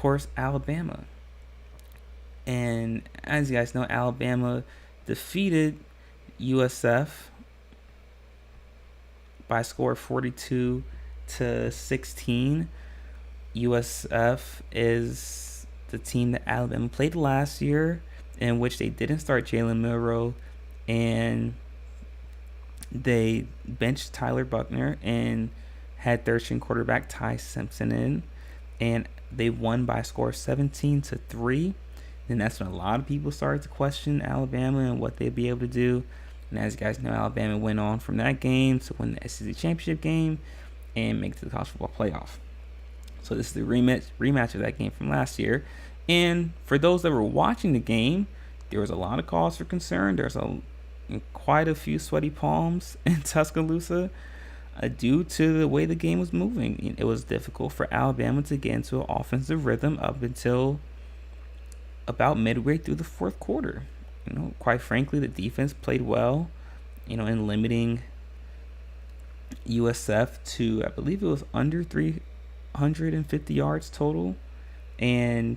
course, Alabama. And as you guys know, Alabama defeated USF by a score of 42-16. USF is the team that Alabama played last year, in which they didn't start Jalen Milroe, and they benched Tyler Buckner and had third-string quarterback Ty Simpson in, and they won by a score of 17-3. And that's when a lot of people started to question Alabama and what they'd be able to do. And as you guys know, Alabama went on from that game to win the SEC championship game and make it to the college football playoff. So this is the rematch of that game from last year. And for those that were watching the game, there was a lot of cause for concern. There's quite a few sweaty palms in Tuscaloosa due to the way the game was moving. It was difficult for Alabama to get into an offensive rhythm up until about midway through the fourth quarter. Quite frankly, the defense played well, in limiting USF to, I believe it was under 350 yards total, and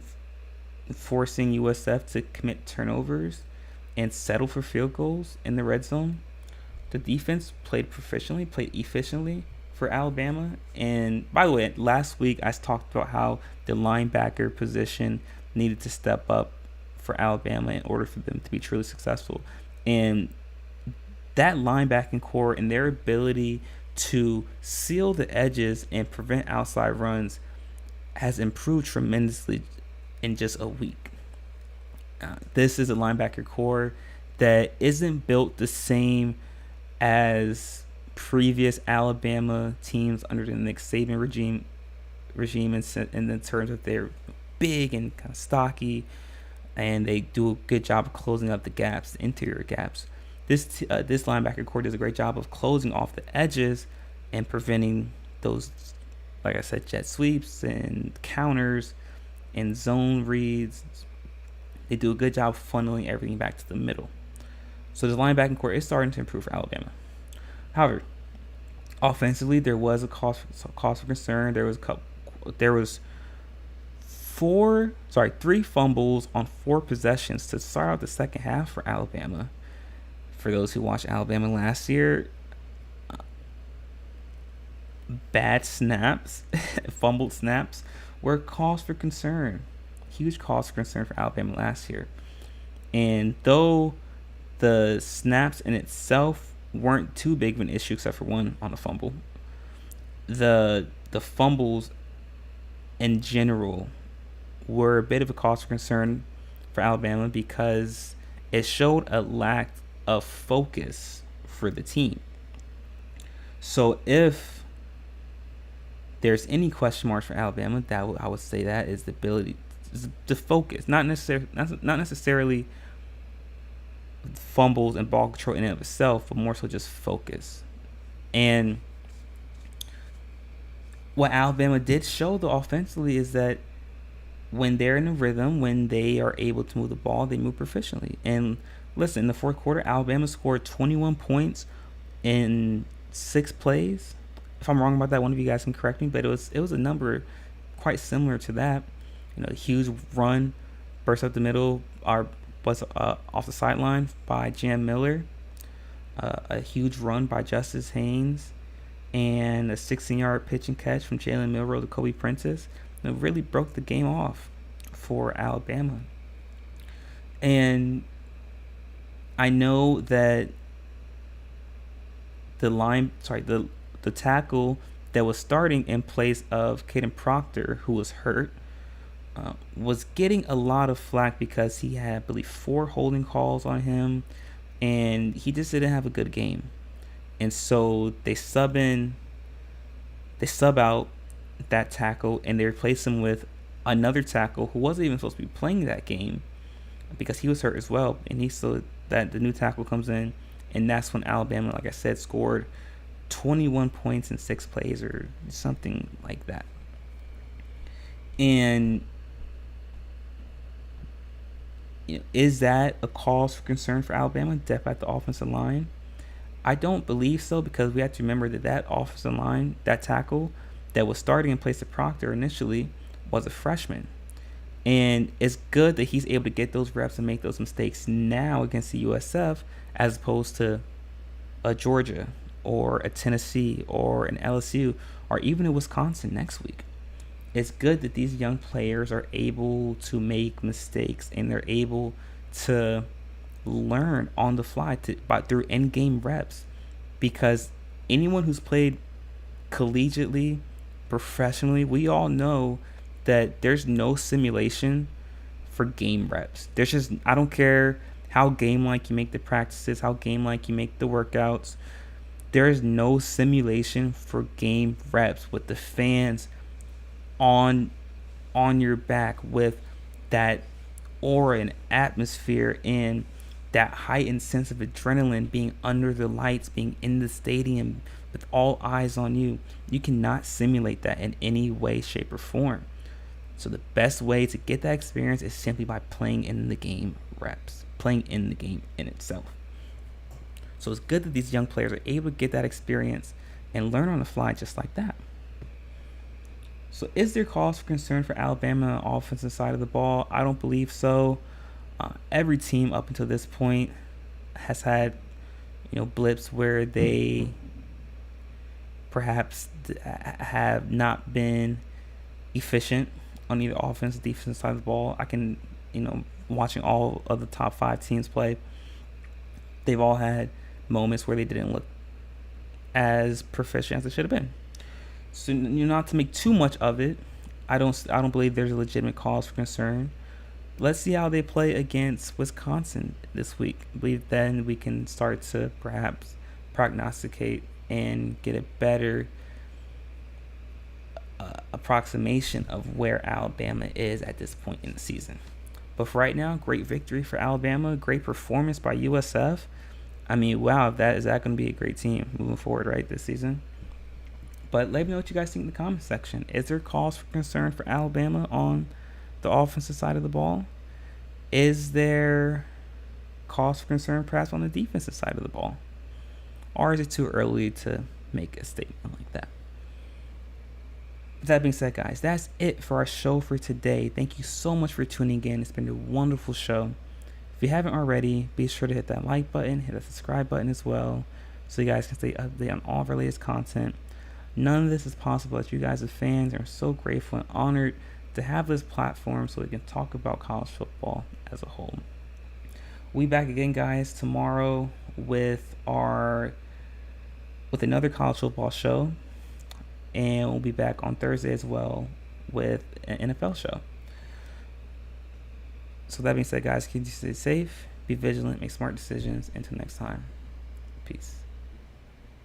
forcing USF to commit turnovers and settle for field goals in the red zone. The defense played proficiently, played efficiently for Alabama. And by the way, last week I talked about how the linebacker position needed to step up for Alabama in order for them to be truly successful. And that linebacking core and their ability to seal the edges and prevent outside runs has improved tremendously in just a week. This is a linebacker core that isn't built the same as previous Alabama teams under the Nick Saban regime in the terms of they're big and kind of stocky, and they do a good job of closing up the gaps, the interior gaps. This linebacker core does a great job of closing off the edges and preventing those, like I said, jet sweeps and counters and zone reads. They do a good job of funneling everything back to the middle. So the linebacking core is starting to improve for Alabama. However, offensively, there was a cause for concern. There was 3 fumbles on 4 possessions to start out the second half for Alabama. For those who watched Alabama last year, bad snaps, fumbled snaps, were a cause for concern. Huge cause for concern for Alabama last year. And though the snaps in itself weren't too big of an issue except for one on a fumble, the fumbles in general were a bit of a cause for concern for Alabama because it showed a lack of focus for the team. So if there's any question marks for Alabama, I would say that is the ability to focus, not necessarily fumbles and ball control in and of itself, but more so just focus. And what Alabama did show though offensively is that when they're in a rhythm, when they are able to move the ball, they move proficiently. And listen, in the fourth quarter, Alabama scored 21 points in 6 plays. If I'm wrong about that, one of you guys can correct me, but it was a number quite similar to that. A huge run, burst up the middle, was off the sideline by Jam Miller. A huge run by Justice Haynes, and a 16-yard pitch and catch from Jalen Milroe to Kobe Prentice. It really broke the game off for Alabama. And I know that the tackle that was starting in place of Caden Proctor, who was hurt, was getting a lot of flack because he had, I believe, 4 holding calls on him, and he just didn't have a good game. And so they sub out that tackle, and they replace him with another tackle who wasn't even supposed to be playing that game because he was hurt as well. And the new tackle comes in, and that's when Alabama, like I said, scored 21 points in 6 plays or something like that. And is that a cause for concern for Alabama, depth at the offensive line? I don't believe so, because we have to remember that offensive line, that tackle that was starting in place of Proctor initially, was a freshman. And it's good that he's able to get those reps and make those mistakes now against the USF as opposed to a Georgia or a Tennessee or an LSU or even a Wisconsin next week. It's good that these young players are able to make mistakes and they're able to learn on the fly through in-game reps, because anyone who's played collegiately, professionally, we all know that there's no simulation for game reps. There's just, I don't care how game-like you make the practices, how game-like you make the workouts, there is no simulation for game reps with the fans on your back, with that aura and atmosphere and that heightened sense of adrenaline, being under the lights, being in the stadium with all eyes on you. You cannot simulate that in any way, shape, or form. So the best way to get that experience is simply by playing in the game reps, playing in the game in itself. So it's good that these young players are able to get that experience and learn on the fly just like that. So is there cause for concern for Alabama on the offensive side of the ball? I don't believe so. Every team up until this point has had, blips where they perhaps have not been efficient on either offense or defensive side of the ball. I can, watching all of the top 5 teams play, they've all had moments where they didn't look as proficient as they should have been. So, not to make too much of it, I don't believe there's a legitimate cause for concern. Let's see how they play against Wisconsin this week. I believe then we can start to perhaps prognosticate and get a better approximation of where Alabama is at this point in the season. But for right now, great victory for Alabama, great performance by USF. I mean, wow, is that going to be a great team moving forward, right, this season? But let me know what you guys think in the comment section. Is there cause for concern for Alabama on the offensive side of the ball? Is there cause for concern perhaps on the defensive side of the ball? Or is it too early to make a statement like that? With that being said, guys, that's it for our show for today. Thank you so much for tuning in. It's been a wonderful show. If you haven't already, be sure to hit that like button, hit that subscribe button as well, so you guys can stay updated on all of our latest content. None of this is possible as you guys are fans, and are so grateful and honored to have this platform so we can talk about college football as a whole. We'll be back again, guys, tomorrow with another college football show, and we'll be back on Thursday as well with an NFL show. So that being said, guys, keep you stay safe, be vigilant, make smart decisions. Until next time, peace.